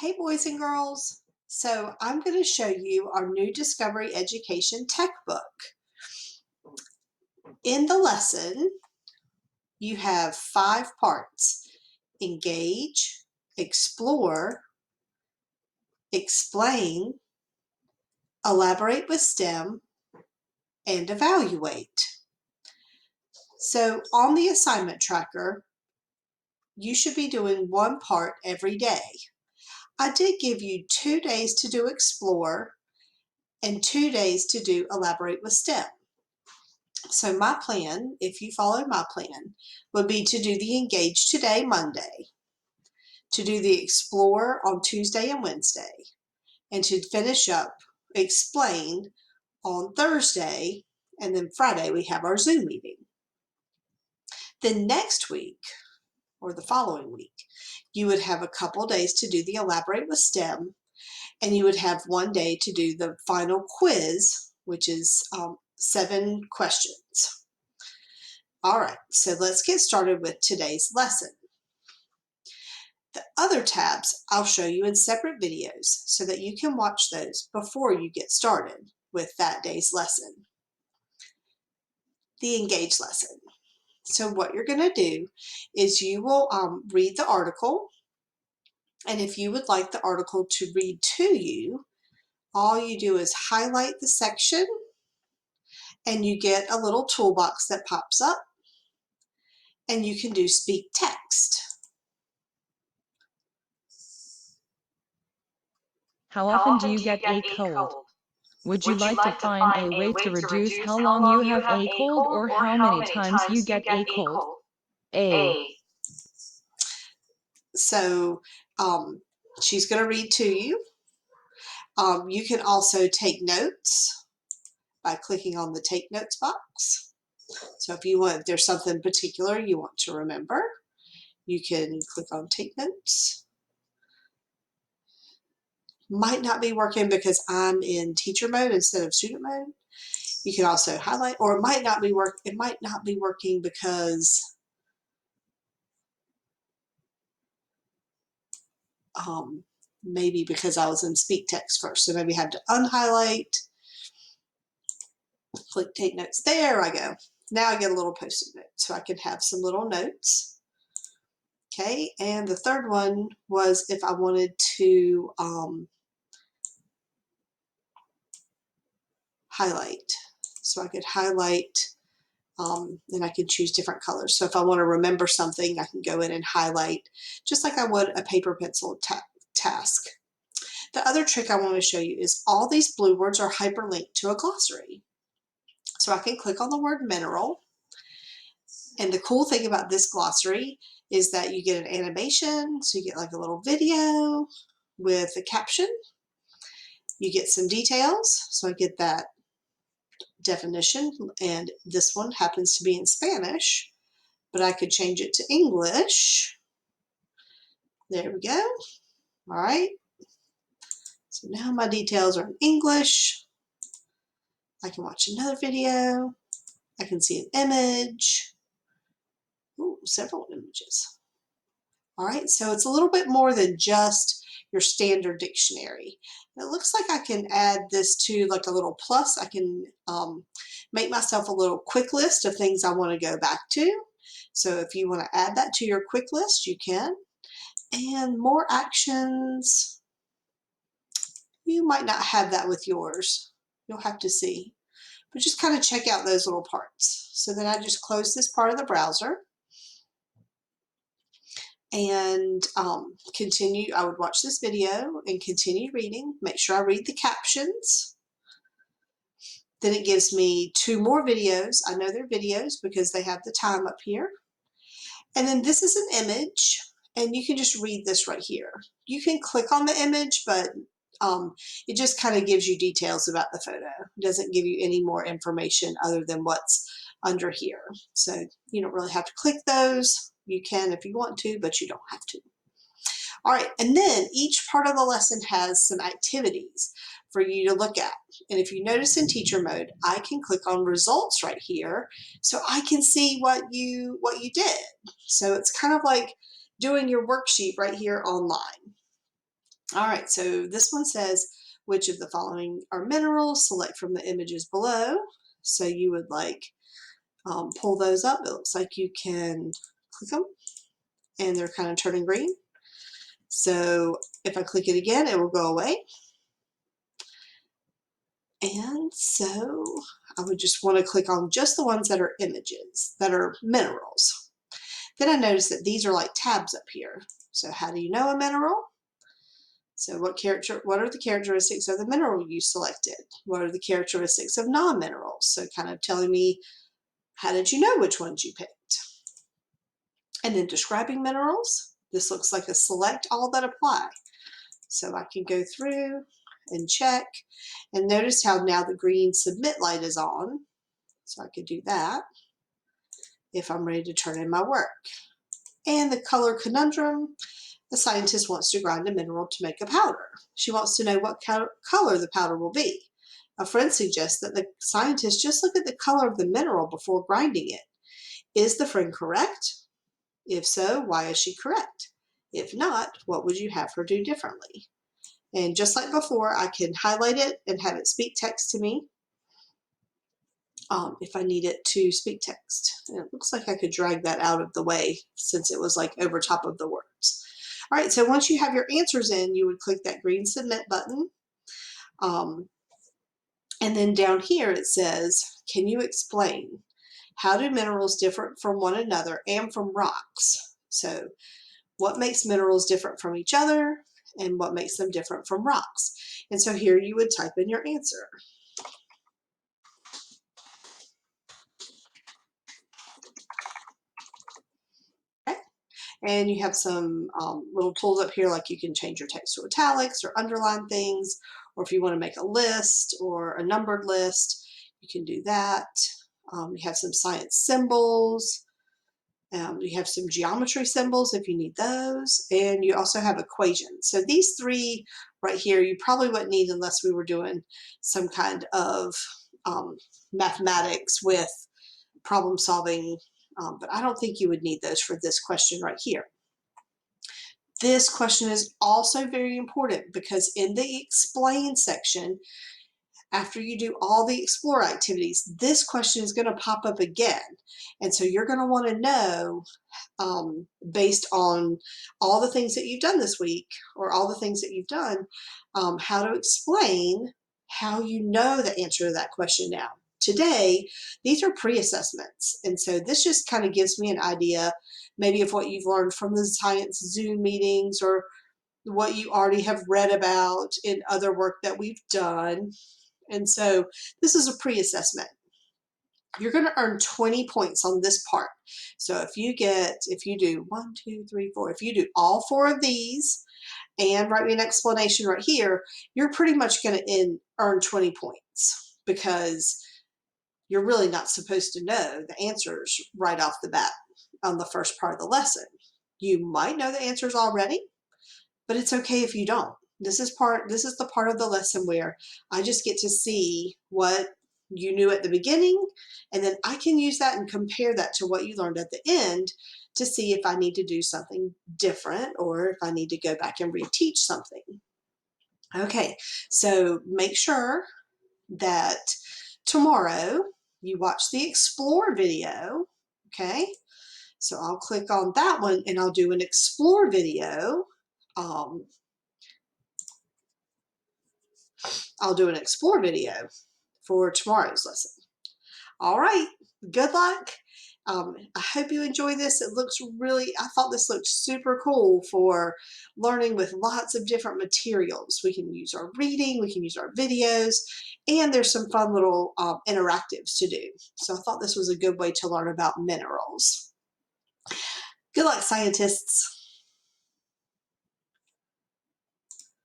Hey boys and girls. So I'm going to show you our new Discovery Education tech book. In the lesson, you have 5 parts: engage, explore, explain, elaborate with STEM, and evaluate. So on the assignment tracker, you should be doing 1 part every day. I did give you 2 days to do explore and 2 days to do elaborate with STEM. So my plan, if you follow my plan, would be to do the Engage today, Monday, to do the Explore on Tuesday and Wednesday, and to finish up Explain on Thursday, and then Friday we have our Zoom meeting. Then next week, or the following week, you would have a couple days to do the Elaborate with STEM, and you would have 1 day to do the final quiz, which is 7 questions. All right, so let's get started with today's lesson. The other tabs I'll show you in separate videos so that you can watch those before you get started with that day's lesson. The Engage lesson. So what you're going to do is you will read the article, and if you would like the article to read to you, all you do is highlight the section and you get a little toolbox that pops up, and you can do speak text. How often do you get a cold? Would you like to find a way to reduce how long you have a cold or how many times you get a cold? A. So she's going to read to you. You can also take notes by clicking on the Take Notes box. So if there's something particular you want to remember, you can click on Take Notes. Might not be working because I'm in teacher mode instead of student mode. You can also highlight, or it might not be working because maybe because I was in speak text first. So maybe I have to unhighlight, click Take Notes. There I go. Now I get a little post-it note, so I can have some little notes. Okay, and the third one was if I wanted to highlight. So I could highlight, and I could choose different colors. So if I want to remember something, I can go in and highlight just like I would a paper pencil task. The other trick I want to show you is all these blue words are hyperlinked to a glossary. So I can click on the word mineral. And the cool thing about this glossary is that you get an animation. So you get like a little video with a caption. You get some details. So I get that definition. And this one happens to be in Spanish, but I could change it to English. There we go. All right. So now my details are in English. I can watch another video. I can see an image. Ooh, several images. All right, so it's a little bit more than just your standard dictionary. It looks like I can add this to like a little plus. I can make myself a little quick list of things I want to go back to. So if you want to add that to your quick list, you can. And more actions, you might not have that with yours. You'll have to see. But just kind of check out those little parts. So then I just close this part of the browser and continue. I would watch this video and continue reading. Make sure I read the captions. Then it gives me 2 more videos. I know they're videos because they have the time up here. And then this is an image, and you can just read this right here. You can click on the image, but it just kind of gives you details about the photo. It doesn't give you any more information other than what's under here. So you don't really have to click those. You can if you want to, but you don't have to. All right, and then each part of the lesson has some activities for you to look at. And if you notice in teacher mode, I can click on results right here so I can see what you did. So it's kind of like doing your worksheet right here online. All right, so this one says, which of the following are minerals? Select from the images below. So you would like pull those up. It looks like you can click them and they're kind of turning green. So if I click it again, it will go away. And so I would just want to click on just the ones that are images, that are minerals. Then I notice that these are like tabs up here. So how do you know a mineral? So what are the characteristics of the mineral you selected? What are the characteristics of non-minerals? So kind of telling me, how did you know which ones you picked? And then describing minerals. This looks like a select all that apply. So I can go through and check and notice how now the green submit light is on. So I could do that if I'm ready to turn in my work. And the color conundrum. The scientist wants to grind a mineral to make a powder. She wants to know what color the powder will be. A friend suggests that the scientist just look at the color of the mineral before grinding it. Is the friend correct? If so, why is she correct? If not, what would you have her do differently? And just like before, I can highlight it and have it speak text to me if I need it to speak text. And it looks like I could drag that out of the way since it was like over top of the words. All right, so once you have your answers in, you would click that green submit button. And then down here it says, can you explain? How do minerals differ from one another and from rocks? So what makes minerals different from each other and what makes them different from rocks? And so here you would type in your answer. And you have some little tools up here, like you can change your text to italics or underline things, or if you want to make a list or a numbered list, you can do that. You have some science symbols. You have some geometry symbols if you need those, and you also have equations. So these three right here, you probably wouldn't need unless we were doing some kind of mathematics with problem solving, but I don't think you would need those for this question right here. This question is also very important because in the explain section, after you do all the explore activities, this question is going to pop up again. And so you're going to want to know, based on all the things that you've done this week or all the things that you've done, how to explain how you know the answer to that question now. Today, these are pre-assessments. And so this just kind of gives me an idea maybe of what you've learned from the science Zoom meetings or what you already have read about in other work that we've done. And so this is a pre-assessment. You're going to earn 20 points on this part. So if you do 1, 2, 3, 4, if you do all 4 of these and write me an explanation right here, you're pretty much going to earn 20 points because you're really not supposed to know the answers right off the bat on the first part of the lesson. You might know the answers already, but it's okay if you don't. This is the part of the lesson where I just get to see what you knew at the beginning, and then I can use that and compare that to what you learned at the end to see if I need to do something different or if I need to go back and reteach something. Okay, so make sure that tomorrow you watch the Explore video, okay? So I'll click on that one and I'll do an Explore video. I'll do an Explore video for tomorrow's lesson. All right, good luck. I hope you enjoy this. I thought this looked super cool for learning with lots of different materials. We can use our reading, we can use our videos, and there's some fun little interactives to do. So I thought this was a good way to learn about minerals. Good luck, scientists.